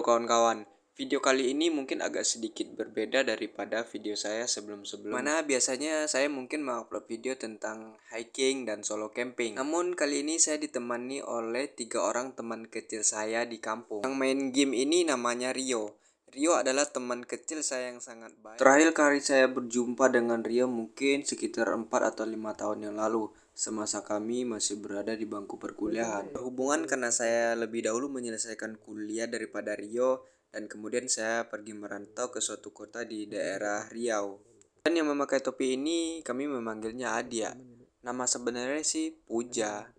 Kawan-kawan, video kali ini mungkin agak sedikit berbeda daripada video saya sebelum-sebelumnya. Mana biasanya saya mungkin mengupload video tentang hiking dan solo camping. Namun kali ini saya ditemani oleh 3 orang teman kecil saya di kampung. Yang main game ini namanya Rio. Rio adalah teman kecil saya yang sangat baik. Terakhir kali saya berjumpa dengan Rio mungkin sekitar 4 atau 5 tahun yang lalu, semasa kami masih berada di bangku perkuliahan. Berhubungan karena saya lebih dahulu menyelesaikan kuliah daripada Rio, dan kemudian saya pergi merantau ke suatu kota di daerah Riau. Dan yang memakai topi ini kami memanggilnya Adia. Nama sebenarnya sih Puja,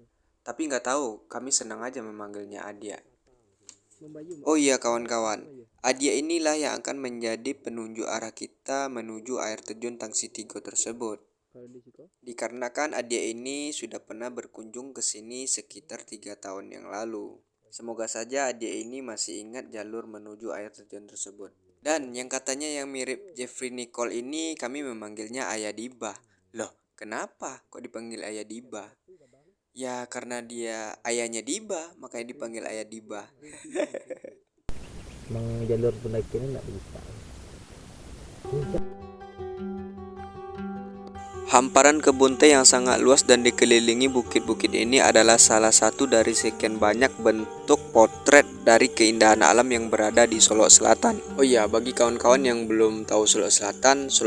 tapi nggak tahu, kami senang aja memanggilnya Adia. Oh iya kawan-kawan, Adia inilah yang akan menjadi penunjuk arah kita menuju air terjun Tangsi Tigo tersebut. Dikarenakan Adia ini sudah pernah berkunjung ke sini sekitar 3 tahun yang lalu. Semoga saja Adia ini masih ingat jalur menuju air terjun tersebut. Dan yang katanya yang mirip Jeffrey Nicole ini kami memanggilnya Ayah Diba. Loh, kenapa kok dipanggil Ayah Diba? Ya karena dia ayahnya Diba, makanya dipanggil Ayah Diba. Emang jalur pendakian nggak bisa. Hamparan kebun teh yang sangat luas dan dikelilingi bukit-bukit ini adalah salah satu dari sekian banyak bentuk potret dari keindahan alam yang berada di Solok Selatan. Oh iya, bagi kawan-kawan yang belum tahu Solok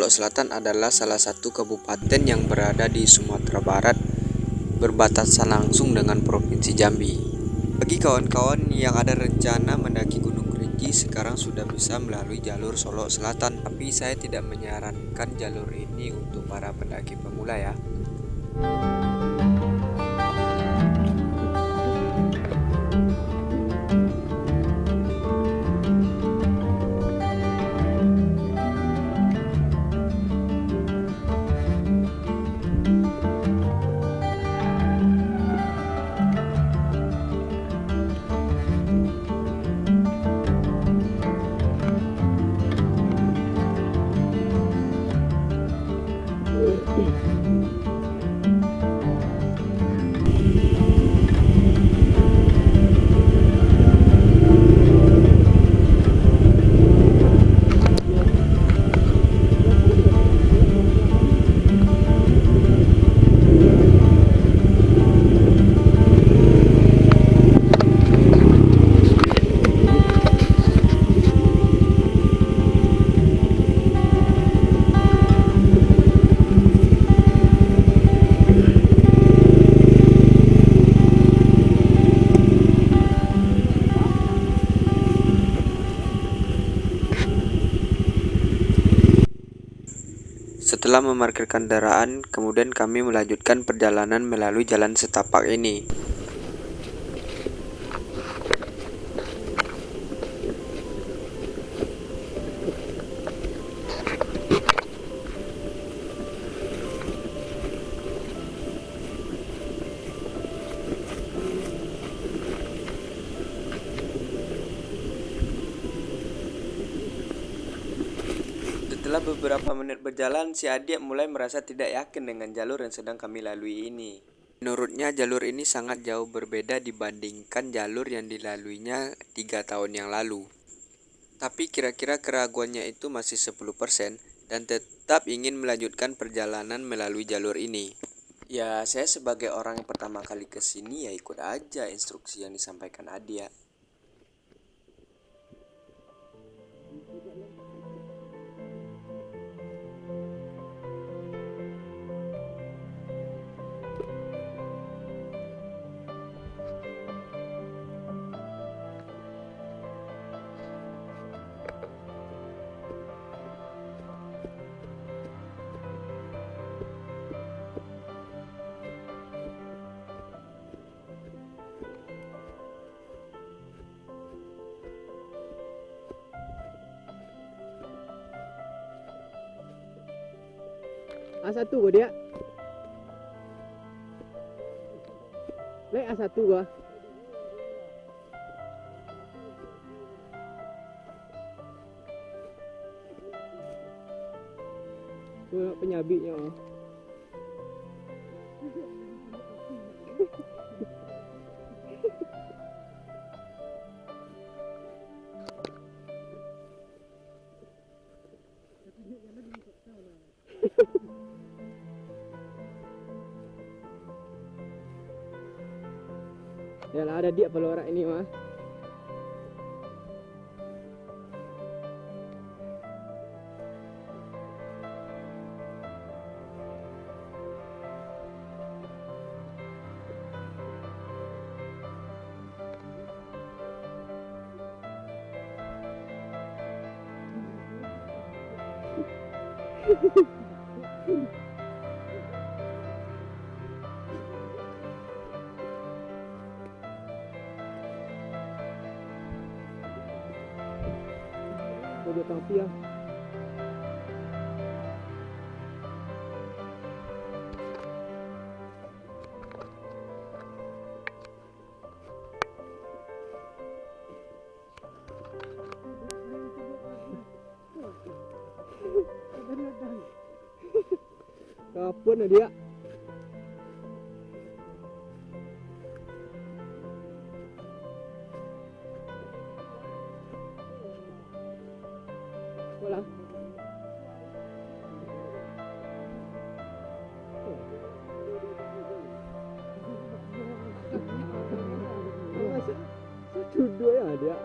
Selatan adalah salah satu kabupaten yang berada di Sumatera Barat, berbatasan langsung dengan Provinsi Jambi. Bagi kawan-kawan yang ada rencana mendaki Gunung Kerinci, sekarang sudah bisa melalui jalur Solok Selatan, tapi saya tidak menyarankan jalur ini untuk para pendaki pemula ya. Setelah memarkir kendaraan, kemudian kami melanjutkan perjalanan melalui jalan setapak ini. Setelah beberapa menit berjalan, si adik mulai merasa tidak yakin dengan jalur yang sedang kami lalui ini. Menurutnya jalur ini sangat jauh berbeda dibandingkan jalur yang dilaluinya 3 tahun yang lalu. Tapi kira-kira keraguannya itu masih 10% dan tetap ingin melanjutkan perjalanan melalui jalur ini. Ya, saya sebagai orang yang pertama kali ke sini ya ikut aja instruksi yang disampaikan Adia. A1 gua dia. Lek A1 gua. Gua penyabitnya. Ya lah, ada dia pelora ini mah. Dia tapi ya. Kapan dia? Bola. Duduk ya dia.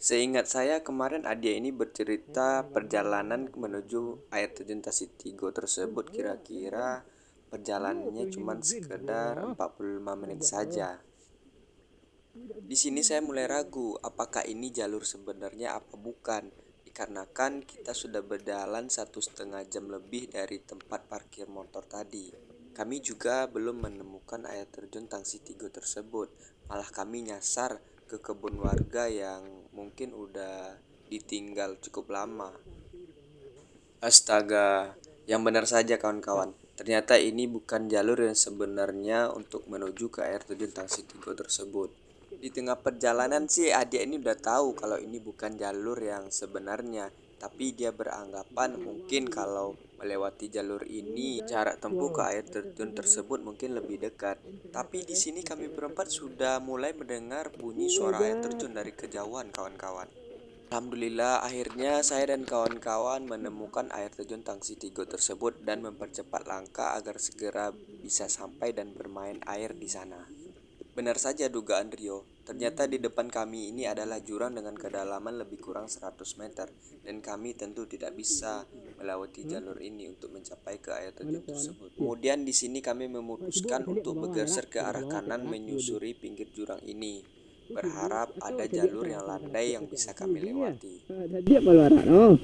Seingat saya kemarin Adia ini bercerita perjalanan menuju air terjun Tasitigo tersebut kira-kira perjalanannya cuma sekedar 45 menit saja. Di sini saya mulai ragu apakah ini jalur sebenarnya apa bukan, dikarenakan kita sudah berjalan 1,5 jam lebih dari tempat parkir motor tadi. Kami juga belum menemukan air terjun Tasitigo tersebut, malah kami nyasar ke kebun warga yang mungkin udah ditinggal cukup lama. Astaga, yang benar saja kawan-kawan. Ternyata ini bukan jalur yang sebenarnya untuk menuju ke air terjun Tasitigo tersebut. Di tengah perjalanan sih adik ini udah tahu kalau ini bukan jalur yang sebenarnya, tapi dia beranggapan mungkin kalau melewati jalur ini jarak tempuh ke air terjun tersebut mungkin lebih dekat. Tapi di sini kami berempat sudah mulai mendengar bunyi suara air terjun dari kejauhan kawan-kawan. Alhamdulillah akhirnya saya dan kawan-kawan menemukan air terjun Tasitigo tersebut dan mempercepat langkah agar segera bisa sampai dan bermain air di sana. Benar saja dugaan Rio, ternyata di depan kami ini adalah jurang dengan kedalaman lebih kurang 100 meter dan kami tentu tidak bisa melewati jalur ini untuk mencapai ke air terjun tersebut. Kemudian di sini kami memutuskan untuk bergeser ke arah kanan menyusuri pinggir jurang ini, berharap ada jalur yang landai yang bisa kami lewati. Dia pelora no.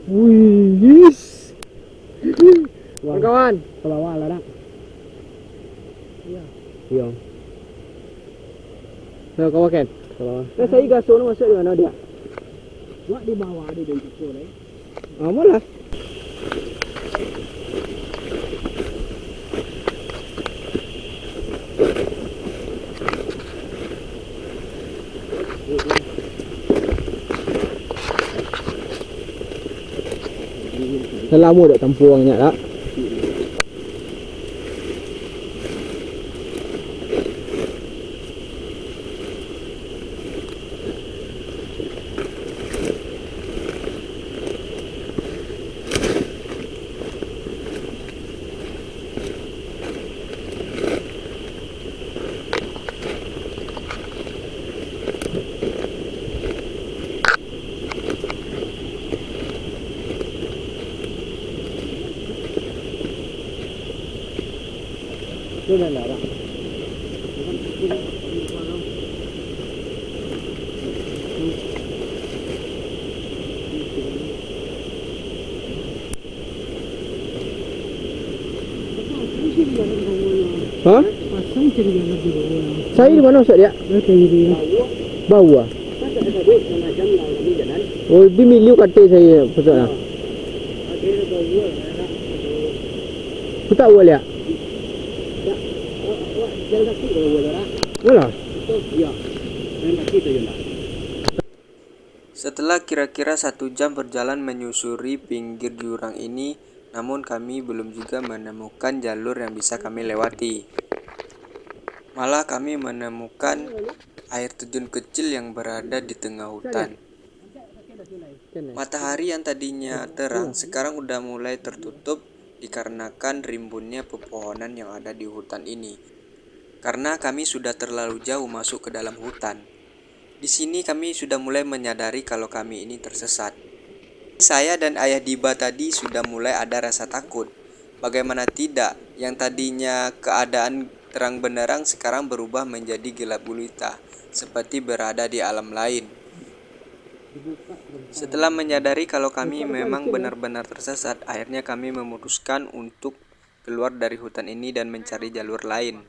Wih, yes. Kawan, ke bawah lah dah. Iya. Iya. Nah, kau kan? Ke bawah. Nah, saya gaso masuk di mana dia? Wah, di bawah ada di situ lah. Ah, malah. Selama dah tampuangnya tak. Sudah lah. Hah? Saya di mana Ustaz dia? Bawah. Oh, di miliu kata saya Ustaz lah. Kita awal ya? Wala. Setelah kira-kira 1 jam berjalan menyusuri pinggir jurang ini, namun kami belum juga menemukan jalur yang bisa kami lewati. Malah kami menemukan air terjun kecil yang berada di tengah hutan. Matahari yang tadinya terang sekarang udah mulai tertutup dikarenakan rimbunnya pepohonan yang ada di hutan ini. Karena kami sudah terlalu jauh masuk ke dalam hutan. Di sini kami sudah mulai menyadari kalau kami ini tersesat. Saya dan Ayah Diba tadi sudah mulai ada rasa takut. Bagaimana tidak, yang tadinya keadaan terang benderang sekarang berubah menjadi gelap gulita, seperti berada di alam lain. Setelah menyadari kalau kami memang benar-benar tersesat, akhirnya kami memutuskan untuk keluar dari hutan ini dan mencari jalur lain.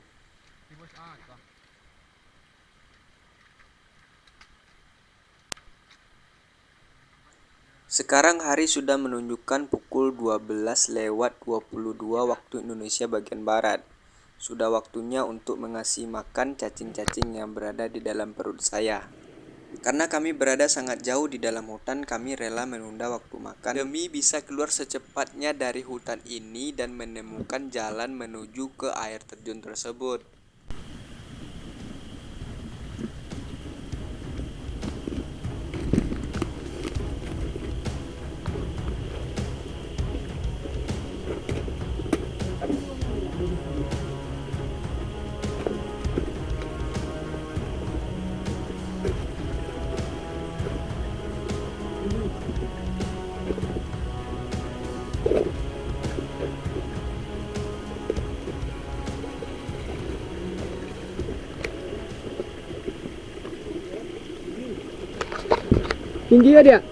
Sekarang hari sudah menunjukkan pukul 12:22 waktu Indonesia bagian Barat. Sudah waktunya untuk mengasih makan cacing-cacing yang berada di dalam perut saya. Karena kami berada sangat jauh di dalam hutan, kami rela menunda waktu makan demi bisa keluar secepatnya dari hutan ini dan menemukan jalan menuju ke air terjun tersebut. Tinggi ya dia?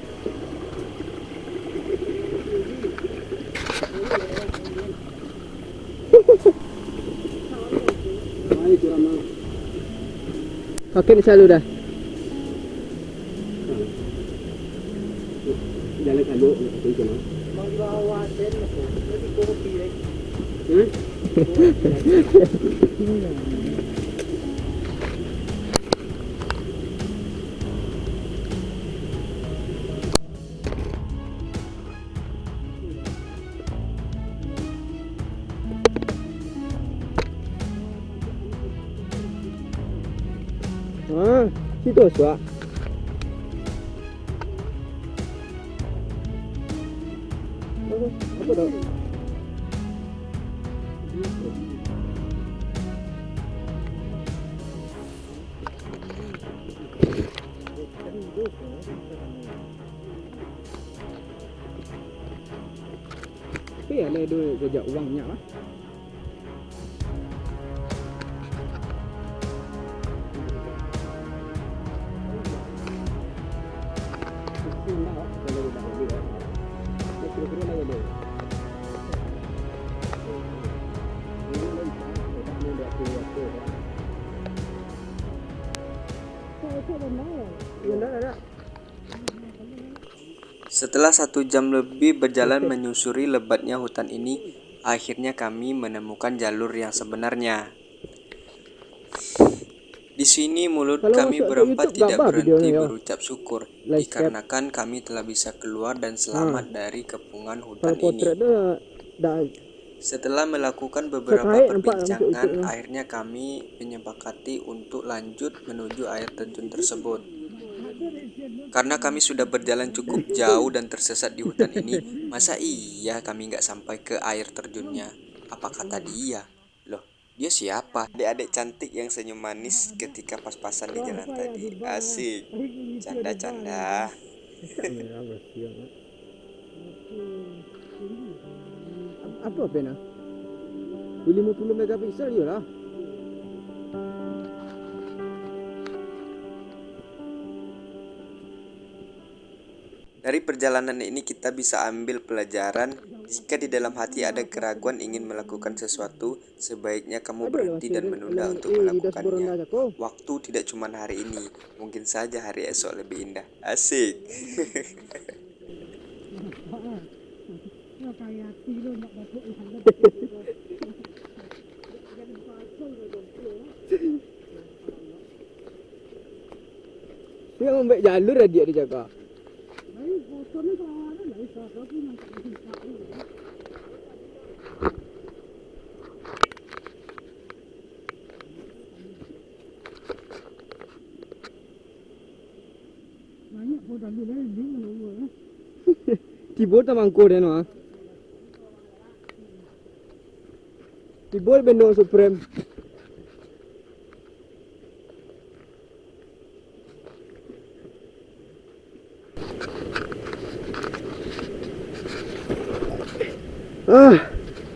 Kakek selalu dah. Jalan kalau itu cuma. Mau dibawa sen, lebih kopi deh. Ah, situ Ustaz. Apa dah? Tapi ada duit kerja uangnya lah. Setelah 1 jam lebih berjalan menyusuri lebatnya hutan ini, akhirnya kami menemukan jalur yang sebenarnya. Di sini mulut kami berempat tidak berhenti berucap syukur dikarenakan kami telah bisa keluar dan selamat dari kepungan hutan ini. Setelah melakukan beberapa perbincangan, akhirnya kami menyepakati untuk lanjut menuju air terjun tersebut. Karena kami sudah berjalan cukup jauh dan tersesat di hutan ini, masa iya kami nggak sampai ke air terjunnya? Apa kata dia? Loh, dia siapa? Adik-adik cantik yang senyum manis ketika pas-pasan di jalan tadi. Asik, canda-canda. Apa pena? 50 megapiksel je lah. Dari perjalanan ini kita bisa ambil pelajaran, jika di dalam hati ada keraguan ingin melakukan sesuatu, sebaiknya kamu berhenti dan menunda untuk melakukannya. Waktu tidak cuma hari ini, mungkin saja hari esok lebih indah. Asik. Dia ngambek jalur ya dia dijaga. Keyboard tamang ko din ah. Keyboard bendo Supreme.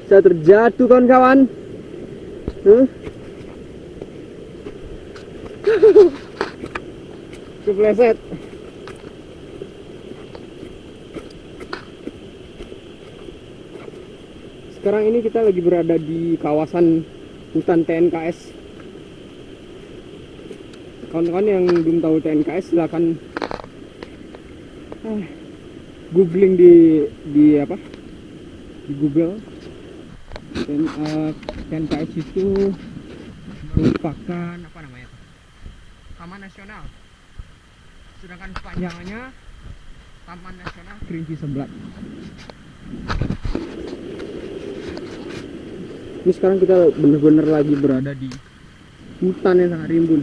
Saya terjatuh kawan-kawan. Kepleset. Sekarang ini kita lagi berada di kawasan hutan TNKS. Kawan-kawan yang belum tahu TNKS silahkan googling di apa? Di Google. Dan TNKS itu merupakan apa namanya? Taman Nasional. Sedangkan panjangnya Taman Nasional Kerinci Sebelat. Ini sekarang kita benar-benar lagi berada di hutan yang sangat rimbun.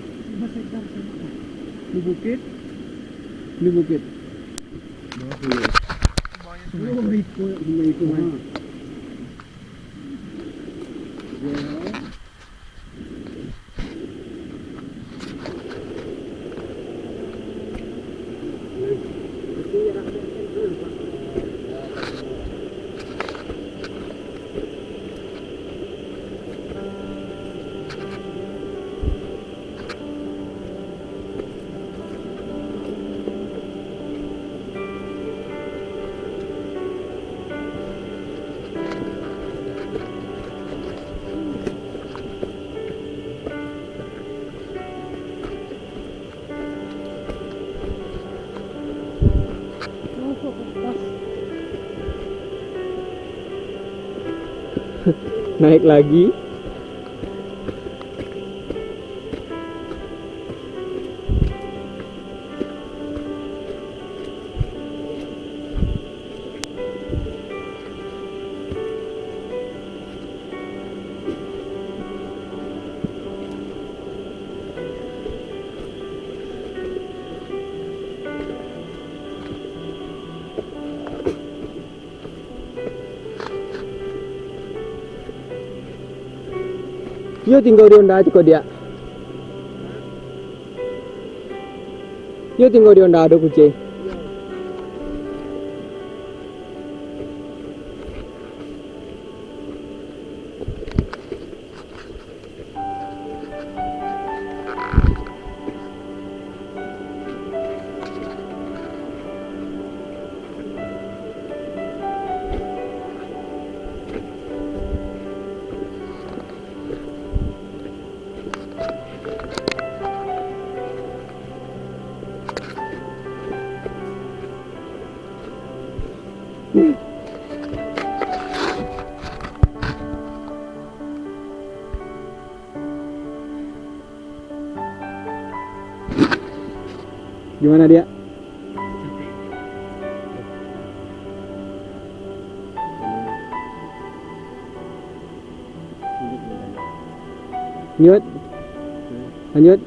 Ini bukit. Ini bukit. Bawahnya sungai. Naik lagi. Yo tinggal di Honda aja kok dia. Yo tinggal di Honda ada kucing. Gimana dia? Lanjut. Lanjut.